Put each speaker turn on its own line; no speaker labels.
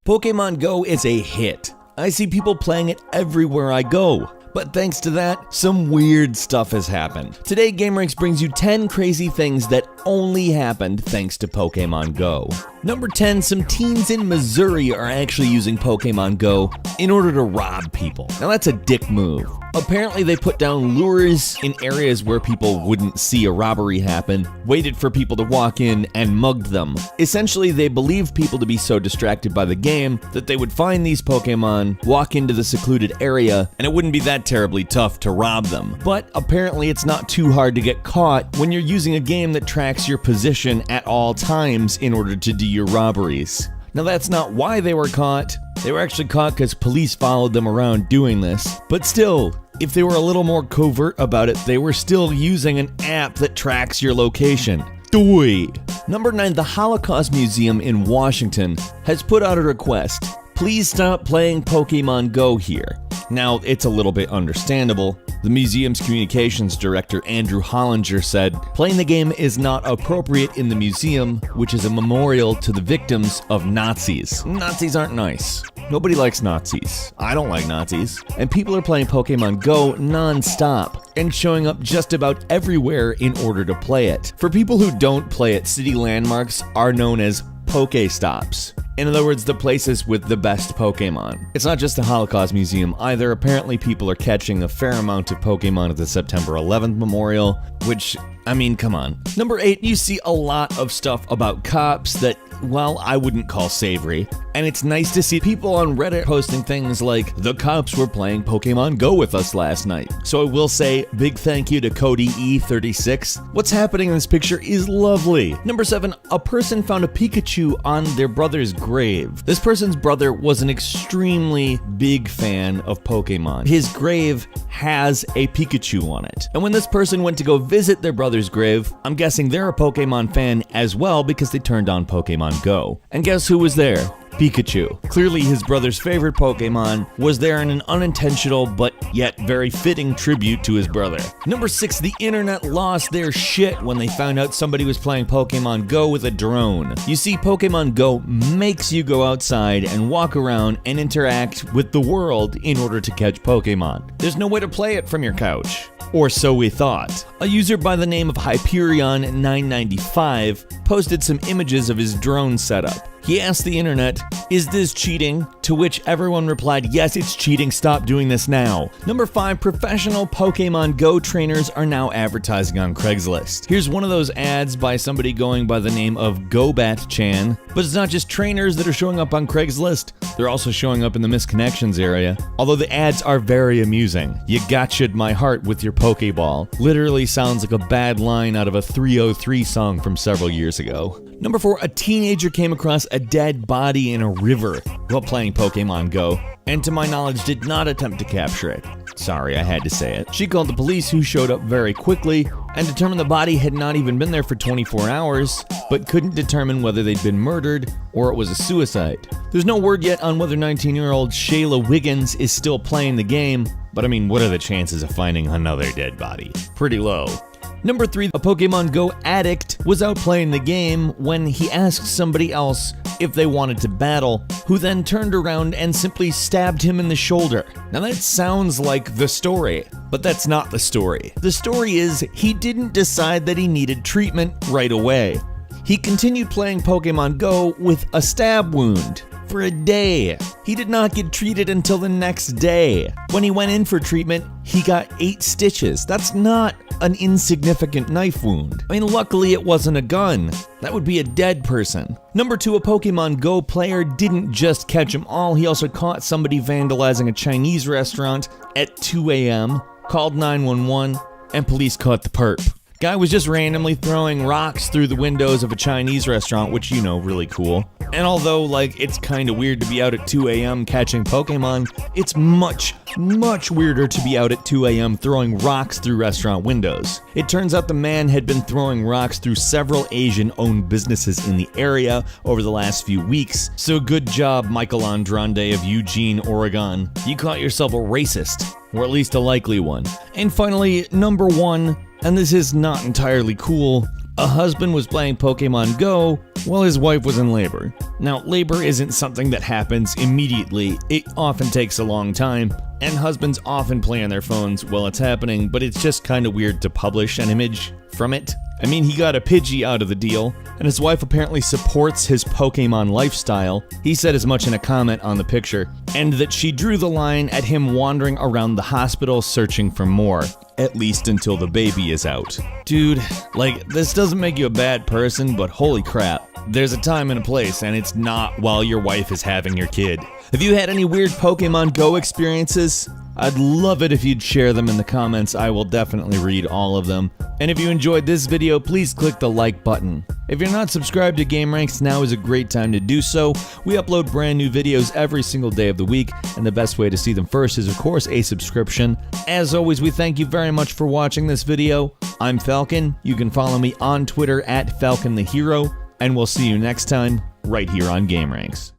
Pokemon Go is a hit. I see people playing it everywhere I go. But thanks to that, some weird stuff has happened. Today, GameRanks brings you 10 crazy things that only happened thanks to Pokemon Go. Number 10, some teens in Missouri are actually using Pokemon Go in order to rob people. Now that's a dick move. Apparently they put down lures in areas where people wouldn't see a robbery happen, waited for people to walk in, and mugged them. Essentially, they believed people to be so distracted by the game that they would find these Pokemon, walk into the secluded area, and it wouldn't be that terribly tough to rob them. But apparently it's not too hard to get caught when you're using a game that tracks your position at all times in order to do your robberies. Now that's not why they were caught. They were actually caught because police followed them around doing this. But still, if they were a little more covert about it, they were still using an app that tracks your location. Doi. Number 9, the Holocaust Museum in Washington has put out a request. Please stop playing Pokemon Go here. Now, it's a little bit understandable. The museum's communications director, Andrew Hollinger, said, "Playing the game is not appropriate in the museum, which is a memorial to the victims of Nazis." Nazis aren't nice. Nobody likes Nazis. I don't like Nazis. And people are playing Pokemon Go non-stop and showing up just about everywhere in order to play it. For people who don't play it, city landmarks are known as Pokestops. In other words, the places with the best Pokemon. It's not just the Holocaust Museum either. Apparently people are catching a fair amount of Pokemon at the September 11th Memorial, which, I mean, come on. Number 8, you see a lot of stuff about cops that, well, I wouldn't call savory. And it's nice to see people on Reddit posting things like, "The cops were playing Pokemon Go with us last night." So I will say, big thank you to Cody E36. What's happening in this picture is lovely. Number 7, a person found a Pikachu on their brother's grave. This person's brother was an extremely big fan of Pokemon. His grave has a Pikachu on it. And when this person went to go visit their brother's grave, I'm guessing they're a Pokemon fan as well because they turned on Pokemon Go. And guess who was there? Pikachu. Clearly his brother's favorite Pokemon was there in an unintentional but yet very fitting tribute to his brother. Number 6, the internet lost their shit when they found out somebody was playing Pokemon Go with a drone. You see, Pokemon Go makes you go outside and walk around and interact with the world in order to catch Pokemon. There's no way to play it from your couch. Or so we thought. A user by the name of Hyperion995 posted some images of his drone setup. He asked the internet, "Is this cheating?" To which everyone replied, "Yes, it's cheating, stop doing this now." Number 5, professional Pokemon Go trainers are now advertising on Craigslist. Here's one of those ads by somebody going by the name of Gobat-chan. But it's not just trainers that are showing up on Craigslist, they're also showing up in the misconnections area. Although the ads are very amusing. "You gotcha'd my heart with your Pokeball." Literally sounds like a bad line out of a 303 song from several years ago. Number 4, a teenager came across a dead body in a river while playing Pokemon Go, and to my knowledge did not attempt to capture it. Sorry, I had to say it. She called the police, who showed up very quickly and determined the body had not even been there for 24 hours, but couldn't determine whether they'd been murdered or it was a suicide. There's no word yet on whether 19-year-old Shayla Wiggins is still playing the game, but I mean, what are the chances of finding another dead body? Pretty low. Number 3, a Pokemon Go addict was out playing the game when he asked somebody else if they wanted to battle, who then turned around and simply stabbed him in the shoulder. Now that sounds like the story, but that's not the story. The story is he didn't decide that he needed treatment right away. He continued playing Pokemon Go with a stab wound for a day. He did not get treated until the next day. When he went in for treatment, he got 8 stitches. That's not an insignificant knife wound. I mean, luckily it wasn't a gun. That would be a dead person. Number 2, a Pokemon Go player didn't just catch them all, he also caught somebody vandalizing a Chinese restaurant at 2 a.m., called 911, and police caught the perp. Guy was just randomly throwing rocks through the windows of a Chinese restaurant, which, you know, really cool. And although, like, it's kind of weird to be out at 2 a.m. catching Pokemon, it's much weirder to be out at 2 a.m. throwing rocks through restaurant windows. It turns out the man had been throwing rocks through several Asian-owned businesses in the area over the last few weeks. So good job, Michael Andrande of Eugene, Oregon. You caught yourself a racist, or at least a likely one. And finally, number 1, and this is not entirely cool, A husband was playing Pokemon Go while his wife was in labor. Now, labor isn't something that happens immediately. It often takes a long time, and husbands often play on their phones while it's happening, but it's just kind of weird to publish an image from it. I mean, he got a Pidgey out of the deal, and his wife apparently supports his Pokemon lifestyle. He said as much in a comment on the picture, and that she drew the line at him wandering around the hospital searching for more, at least until the baby is out. Dude, like, this doesn't make you a bad person, but holy crap. There's a time and a place, and it's not while your wife is having your kid. Have you had any weird Pokemon Go experiences? I'd love it if you'd share them in the comments. I will definitely read all of them. And if you enjoyed this video, please click the like button. If you're not subscribed to GameRanks, now is a great time to do so. We upload brand new videos every single day of the week, and the best way to see them first is, of course, a subscription. As always, we thank you very much for watching this video. I'm Falcon. You can follow me on Twitter at FalconTheHero, and we'll see you next time right here on GameRanks.